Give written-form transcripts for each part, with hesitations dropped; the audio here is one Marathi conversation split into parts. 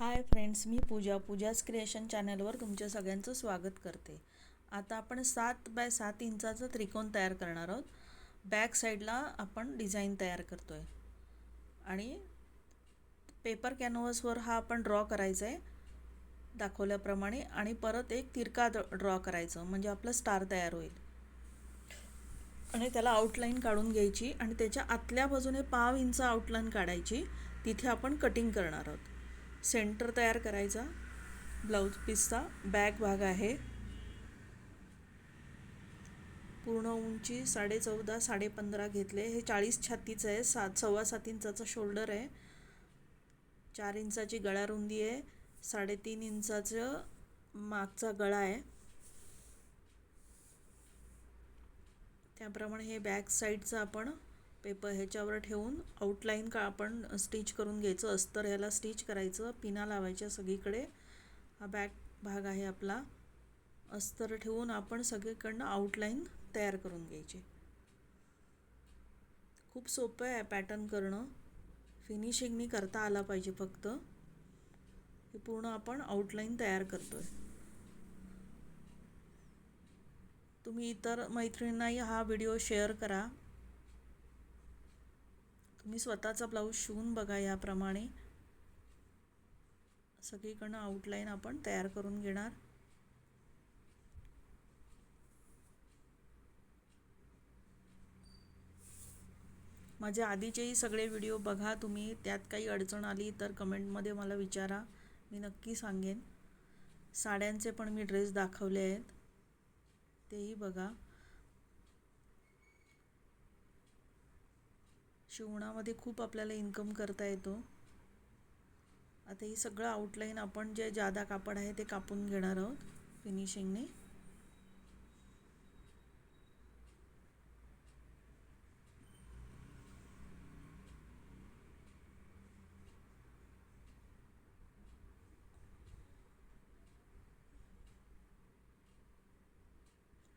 हाय फ्रेंड्स, मी पूजाज क्रिएशन चॅनलवर तुमच्या सगळ्यांचं स्वागत करते। आता आपण 7 बाय 7 इंचाचा त्रिकोण तयार करणार आहोत। बॅक साईडला आपण डिझाईन तयार करतोय आणि पेपर कॅनव्हासवर हा आपण ड्रॉ करायचा आहे दाखवल्याप्रमाणे, आणि परत एक तिरका ड्रॉ करायचं म्हणजे आपला स्टार तयार होईल। आणि त्याला आउटलाईन काढून घ्यायची आणि त्याच्या आतल्या बाजूने 5 इंच आउटलाईन काढायची, तिथे आपण कटिंग करणार आहोत। सेंटर तयार करायचा, ब्लाउज पीसचा बॅक भाग आहे, पूर्ण उंची 14.5 15.5 घेतले। हे 40 छातीचं आहे, 7.25 इंचाचा शोल्डर आहे, 4 इंचाची गळा रुंदी आहे, 3.5 इंचाचं मागचा गळा आहे। त्याप्रमाणे हे बॅक साईडचं आपण पेपर ह्याच्यावर ठेवून आउटलाईन का आपण स्टिच करून घ्यायचं। अस्तर ह्याला स्टिच करायचं, पिना लावायच्या सगळीकडे। हा बॅक भाग आहे आपला। अस्तर ठेवून आपण सगळीकडनं आउटलाईन तयार करून घ्यायची। खूप सोपं आहे पॅटर्न करणं, फिनिशिंगनी करता आला पाहिजे फक्त। हे पूर्ण आपण आउटलाईन तयार करतोय। तुम्ही इतर मैत्रिणींनाही हा व्हिडिओ शेअर करा। तुम्ही स्वतःचा ब्लाऊज शिवून बघा। याप्रमाणे सगळीकडनं आउटलाईन आपण तयार करून घेणार। माझे आधीचेही सगळे व्हिडिओ बघा तुम्ही, त्यात काही अडचण आली तर कमेंटमध्ये मला विचारा, मी नक्की सांगेन। साड्यांचे पण मी ड्रेस दाखवले आहेत, तेही बघा। शिवणामध्ये खूप आपल्याला इन्कम करता येतो। आता ही सगळं आउटलाईन आपण जे जादा कापड आहे ते कापून घेणार आहोत फिनिशिंगने।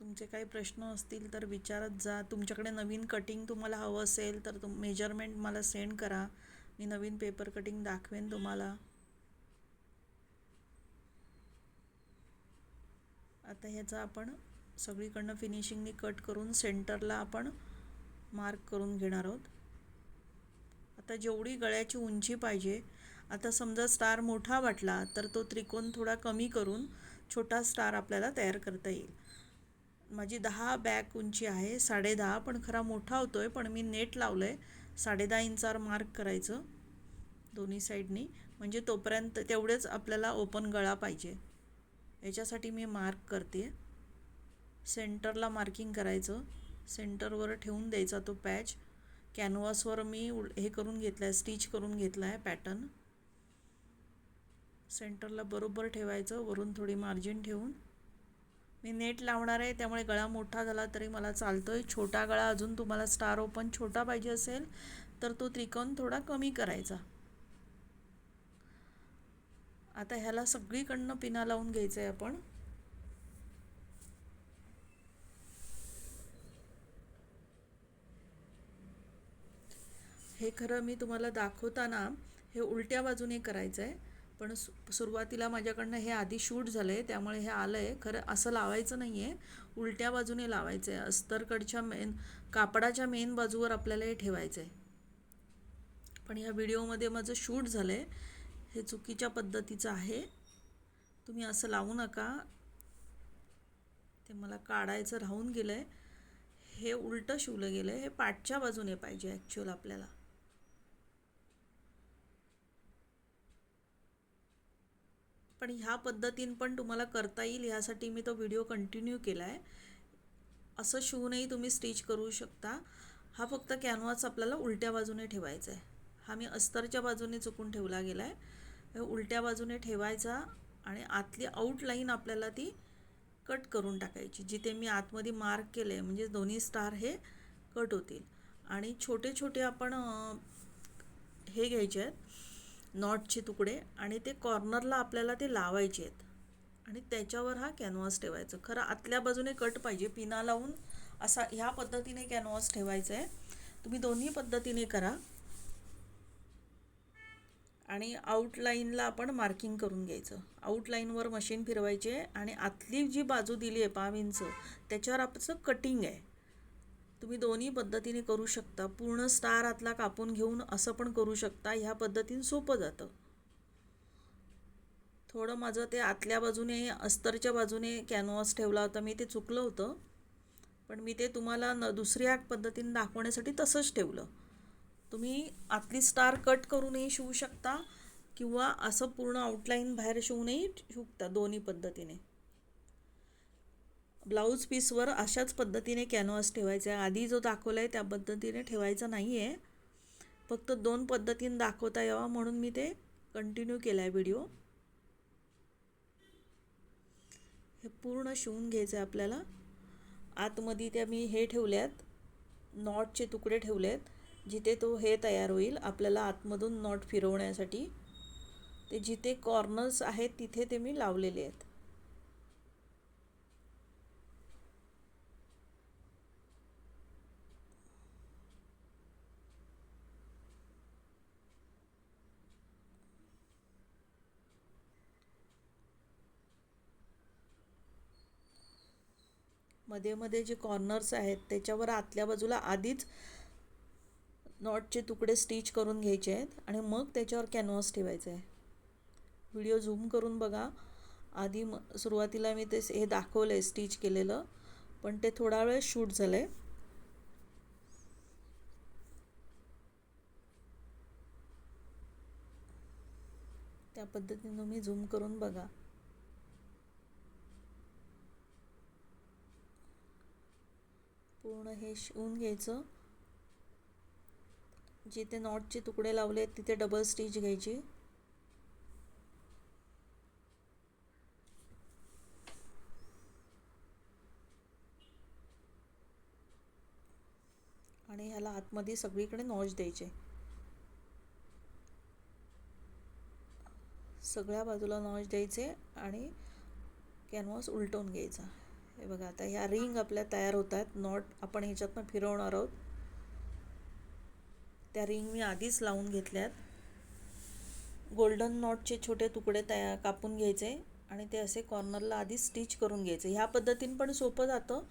तुमचे काही प्रश्न असतील तर विचारत जा। तुमच्याकडे नवीन कटिंग तुम्हाला हवं असेल तर मेजरमेंट मला सेंड करा, मी नवीन पेपर कटिंग दाखवेन तुम्हाला। आता ह्याचा आपण सगळीकडनं फिनिशिंगनी कट करून सेंटरला आपण मार्क करून घेणार आहोत। आता जेवढी गळ्याची उंची पाहिजे, आता समजा स्टार मोठा वाटला तर तो त्रिकोण थोडा कमी करून छोटा स्टार आपल्याला तयार करता येईल। माझी 10 बॅक उंची आहे, 10.5, पण खरा मोठा होतोय, पण मी नेट लावलंय। 10.5 इंचावर मार्क करायचं दोन्ही साईडनी, म्हणजे तोपर्यंत तेवढेच आपल्याला ओपन गळा पाहिजे। याच्यासाठी मी मार्क करते। सेंटरला मार्किंग करायचं, सेंटरवर ठेवून द्यायचा तो पॅच। कॅनव्हासवर मी हे करून घेतलाय, स्टिच करून घेतलाय पॅटर्न। सेंटरला बरोबर ठेवायचं, वरून थोडी मार्जिन ठेवून। मी नेट लावणार आहे त्यामुळे गळा मोठा झाला तरी मला चालतोय। छोटा गळा अजून तुम्हाला स्टार ओपन छोटा पाहिजे असेल तर तो त्रिकोण थोडा कमी करायचा। आता ह्याला सगळीकडनं पिना लावून घ्यायचं आहे आपण। हे खरं मी तुम्हाला दाखवताना हे उलट्या बाजूने करायचं आहे, पण सुरुवातीला माझ्याकडनं हे आधी शूट झालं आहे त्यामुळे हे आलं आहे। खरं असं लावायचं नाही आहे, उलट्या बाजूने लावायचं आहे। अस्तरकडच्या कापडाच्या मेन बाजूवर आपल्याला हे ठेवायचं आहे, पण ह्या व्हिडिओमध्ये माझं शूट झालं आहे, हे चुकीच्या पद्धतीचं आहे। तुम्ही असं लावू नका, ते मला काढायचं राहून गेलं आहे। हे उलटं शिवलं गेलं आहे, हे पाठच्या बाजूने पाहिजे ॲक्च्युअल आपल्याला। पण ह्या पद्धतीने पण तुम्हाला करता येईल, ह्यासाठी मी तो व्हिडिओ कंटिन्यू केला आहे। असं शिवूनही तुम्ही स्टिच करू शकता। हा फक्त कॅनव्हास आपल्याला उलट्या बाजूने ठेवायचा आहे। हा मी अस्तरच्या बाजूने चुकून ठेवला गेला आहे, उलट्या बाजूने ठेवायचा आणि आतली आउटलाईन आपल्याला ती कट करून टाकायची। जिथे मी आतमध्ये मार्क केले म्हणजे दोन्ही स्टार हे कट होतील। आणि छोटे छोटे आपण हे घ्यायचे आहेत नॉटचे तुकडे, आणि ते कॉर्नरला आपल्याला ते लावायचे आहेत आणि त्याच्यावर हा कॅनव्हास ठेवायचा। खरं आतल्या बाजूने कट पाहिजे, पिना लावून असा ह्या पद्धतीने कॅनव्हास ठेवायचा आहे। तुम्ही दोन्ही पद्धतीने करा। आणि आउटलाईनला आपण मार्किंग करून घ्यायचं. आउटलाईनवर मशीन फिरवायचे आणि आतली जी बाजू दिली आहे 5 इंच त्याच्यावर आपलं कटिंग आहे. तुम्ही दोन्ही पद्धतीने करू शकता. पूर्ण स्टार आतला कापून घेऊन असं पण करू शकता. ह्या पद्धतीने सोपं जातं. थोडं माझं ते आतल्या बाजूने अस्तरच्या बाजूने कॅनव्हास ठेवला होता मी, ते चुकलं होतं. पण मी ते तुम्हाला दुसऱ्या पद्धतीने दाखवण्यासाठी तसंच ठेवलं. तुम्ही आतली स्टार कट करूनही शिवू शकता किंवा असं पूर्ण आउटलाईन बाहेर शिवूनही शिवता, दोन्ही पद्धतीने. ब्लाऊज पीसवर अशाच पद्धतीने कॅनव्हास ठेवायचा आहे. आधी जो दाखवला आहे त्या पद्धतीने ठेवायचा नाही आहे. फक्त 2 पद्धतीने दाखवता यावा म्हणून मी ते कंटिन्यू केला आहे व्हिडिओ. हे पूर्ण शिवून घ्यायचं आहे आपल्याला. आतमध्ये त्या मी हे ठेवल्यात, नॉटचे तुकडे ठेवलेत, जिथे तो हे तयार होईल आपल्याला आतमधून नॉट फिरवण्यासाठी. ते जिथे कॉर्नर्स आहेत तिथे ते मी लावलेले आहेत. मध्ये मध्ये जे कॉर्नर्स आहेत त्याच्यावर आतल्या बाजूला आधीच नॉटचे तुकडे स्टिच करून घ्यायचे आहेत आणि मग त्याच्यावर कॅनव्हास ठेवायचा आहे. व्हिडिओ झूम करून बघा. आधी सुरुवातीला मी ते हे दाखवलं आहे स्टिच केलेलं, पण ते थोडा वेळ शूट झालं आहे. त्या पद्धतीने तुम्ही झूम करून बघा. पूर्ण हे शिवून घ्यायचं. जिथे नॉटचे तुकडे लावले आहेत तिथे डबल स्टिच घ्यायची. आणि ह्याला आतमध्ये सगळीकडे नॉच द्यायचे. सगळ्या बाजूला नॉच द्यायचे आणि कॅनव्हास उलटवून घ्यायचा. हे बघा, आता ह्या रिंग आपल्या तयार होत आहेत. नॉट आपण ह्याच्यातनं फिरवणार आहोत. त्या रिंग मी आधीच लावून घेतल्यात. गोल्डन नॉटचे छोटे तुकडे कापून घ्यायचे आणि ते असे कॉर्नरला आधी स्टिच करून घ्यायचे. ह्या पद्धतीने पण सोपं जातं.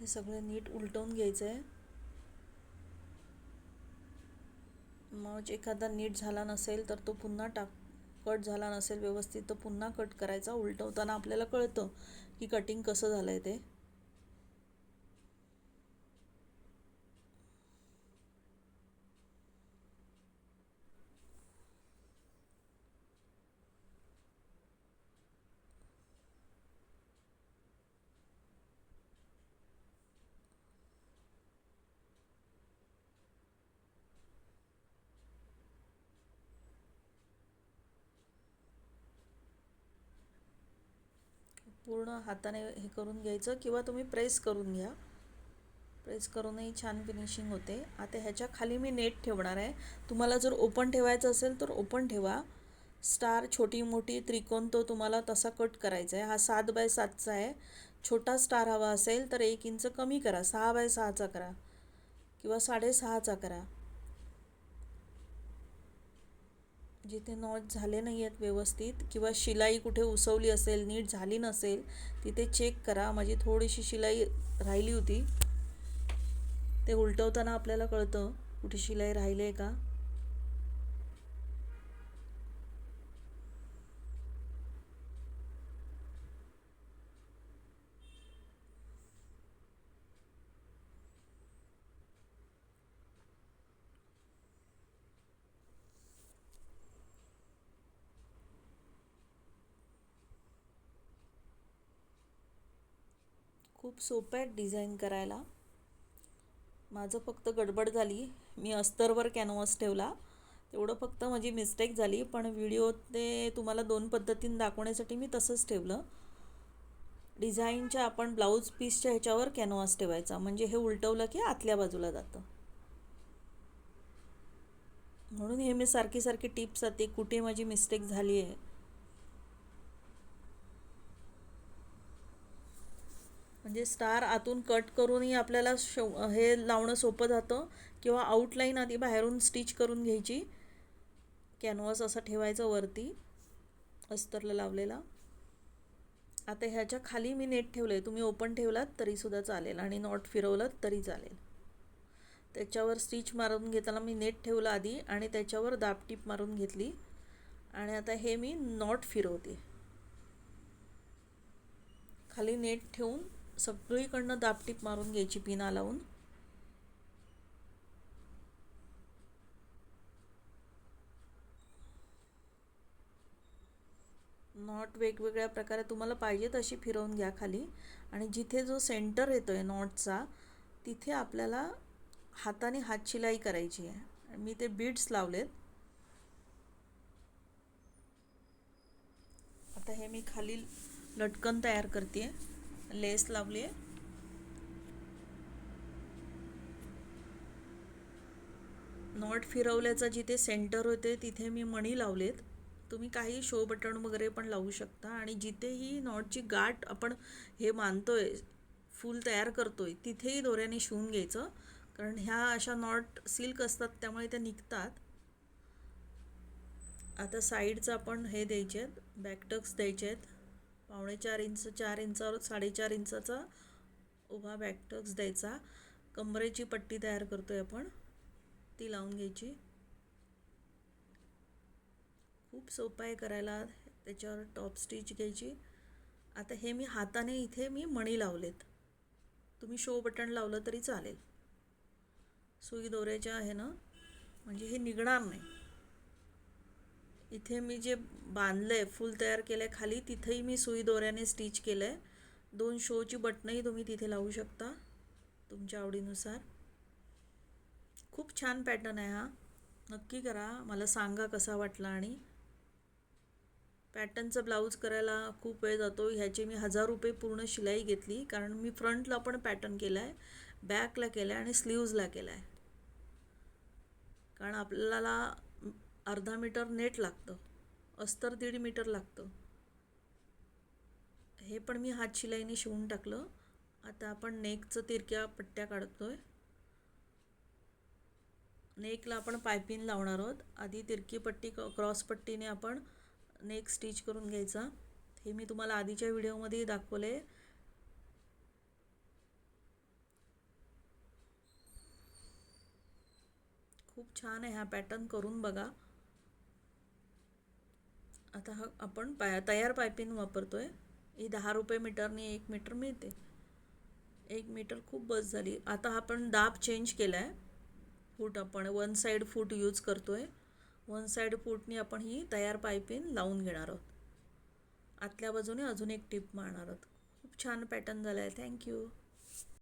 हे सगळं नीट उलटवून घ्यायचं आहे. मग एखादा नीट झाला नसेल तर तो पुन्हा कट झाला नसेल व्यवस्थित तर पुन्हा कट करायचा. उलटवताना आपल्याला कळतं की कटिंग कसं झालं आहे ते. पूर्ण हाताने हे करून घ्यायचं किंवा तुम्ही प्रेस करून घ्या. प्रेस करूनही छान फिनिशिंग होते. आता ह्याच्या खाली मी नेट ठेवणार आहे. तुम्हाला जर ओपन ठेवायचं असेल तर ओपन ठेवा. स्टार छोटी मोठी त्रिकोण तो तुम्हाला तसा कट करायचा आहे. हा 7x7चा आहे. छोटा स्टार हवा असेल तर 1 इंच कमी करा, 6x6चा करा किंवा 6.5चा करा. जिथे नॉट झाले नाही आहेत व्यवस्थित किंवा शिलाई कुठे उसवली असेल, नीट झाली नसेल, तिथे चेक करा. माझी थोडीशी शिलाई राहिली होती. ते उलटवताना आपल्याला कळतं कुठे शिलाई राहिली आहे का. खूप सोपं आहे डिझाईन करायला. माझं फक्त गडबड झाली. मी अस्तरवर कॅनव्हास ठेवला, तेवढं फक्त माझी मिस्टेक झाली. पण व्हिडिओ ते तुम्हाला 2 पद्धतीने दाखवण्यासाठी मी तसंच ठेवलं. डिझाईनच्या आपण ब्लाऊज पीसच्या ह्याच्यावर कॅनव्हास ठेवायचा, म्हणजे हे उलटवलं की आतल्या बाजूला जातं. म्हणून हे मी सारखी टिप्स आते कुठे माझी मिस्टेक झाली आहे. म्हणजे स्टार आतून कट करूनही आपल्याला हे लावणं सोपं जातं, किंवा आउटलाईन आधी बाहेरून स्टिच करून घ्यायची. कॅनव्हास असा ठेवायचा वरती अस्तरला लावलेला. आता ह्याच्या खाली मी नेट ठेवलं आहे, तुम्ही ओपन ठेवलात तरीसुद्धा चालेल आणि नॉट फिरवलं तरी चालेल. त्याच्यावर स्टिच मारून घेताना मी नेट ठेवलं आधी आणि त्याच्यावर दाबटीप मारून घेतली आणि आता हे मी नॉट फिरवते. खाली नेट ठेवून सगळीकडनं दाबटीप मारून घ्यायची पिना लावून. नॉट वेगवेगळ्या प्रकारे तुम्हाला पाहिजे तशी फिरवून घ्या खाली. आणि जिथे जो सेंटर येतो आहे नॉटचा तिथे आपल्याला हाताने हात शिलाई करायची आहे. मी ते बीड्स लावलेत. आता हे मी खाली लटकन तयार करते, लेस लावली आहे. नॉट फिरवल्याचा जिथे सेंटर होते तिथे मी मणी लावलेत. तुम्ही काही शो बटन वगैरे पण लावू शकता. आणि जिथेही नॉटची गाठ आपण हे मानतोय, फूल तयार करतोय, तिथेही दोऱ्याने शिवून घ्यायचं, कारण ह्या अशा नॉट सिल्क असतात त्यामुळे त्या निघतात. आता साईडचं आपण हे द्यायचे आहेत, बॅकटक्स द्यायचे आहेत. 4.5 इंच, 4 इंचावर 4.5 इंचाचा उभा बॅकटक्स द्यायचा. कमरेची पट्टी तयार करतोय आपण, ती लावून घ्यायची. खूप सोपं आहे करायला. त्याच्यावर टॉप स्टिच घ्यायची. आता हे मी हाताने इथे मी मणी लावलेत, तुम्ही शो बटन लावलं तरी चालेल. सुई दोऱ्याच्या आहे ना, म्हणजे हे निघणार नाही. इथे मी जे बांधलं आहे, फूल तयार केलं आहे खाली, तिथेही मी सुई दोऱ्याने स्टिच केलं आहे. 2 शोची बटनंही तुम्ही तिथे लावू शकता तुमच्या आवडीनुसार. खूप छान पॅटर्न आहे हा, नक्की करा, मला सांगा कसा वाटला. आणि पॅटर्नचं ब्लाऊज करायला खूप वेळ जातो. ह्याचे मी 1000 रुपये पूर्ण शिलाई घेतली, कारण मी फ्रंटला पण पॅटर्न केला आहे, बॅकला केला आहे आणि स्लीव्जला केला आहे. कारण आपल्याला अर्धा मीटर नेट लागतं, अस्तर 1.5 मीटर लागतं. हे पण मी हात शिलाईने शिवून टाकलं. आता आपण नेकचं तिरक्या पट्ट्या काढतोय. नेकला आपण पायपिन लावणार आहोत. आधी तिरकी पट्टी क्रॉस पट्टीने आपण नेक स्टिच करून घ्यायचा. हे मी तुम्हाला आधीच्या व्हिडिओमध्ये दाखवले. खूप छान आहे हा पॅटर्न, करून बघा. आता हा आपण तयार पायपिंग वापरतोय. ही 10 रुपये मीटरने 1 मीटर मिळते. 1 मीटर खूप बस झाली. आता आपण दाब चेंज केला आहे. फूट आपण 1 साईड फूट यूज करतोय. 1 साईड फूटनी आपण ही तयार पायपिंग लावून घेणार आहोत. आतल्या बाजूने अजून एक टिप मारणार आहोत. खूप छान पॅटर्न झाला आहे. थँक्यू.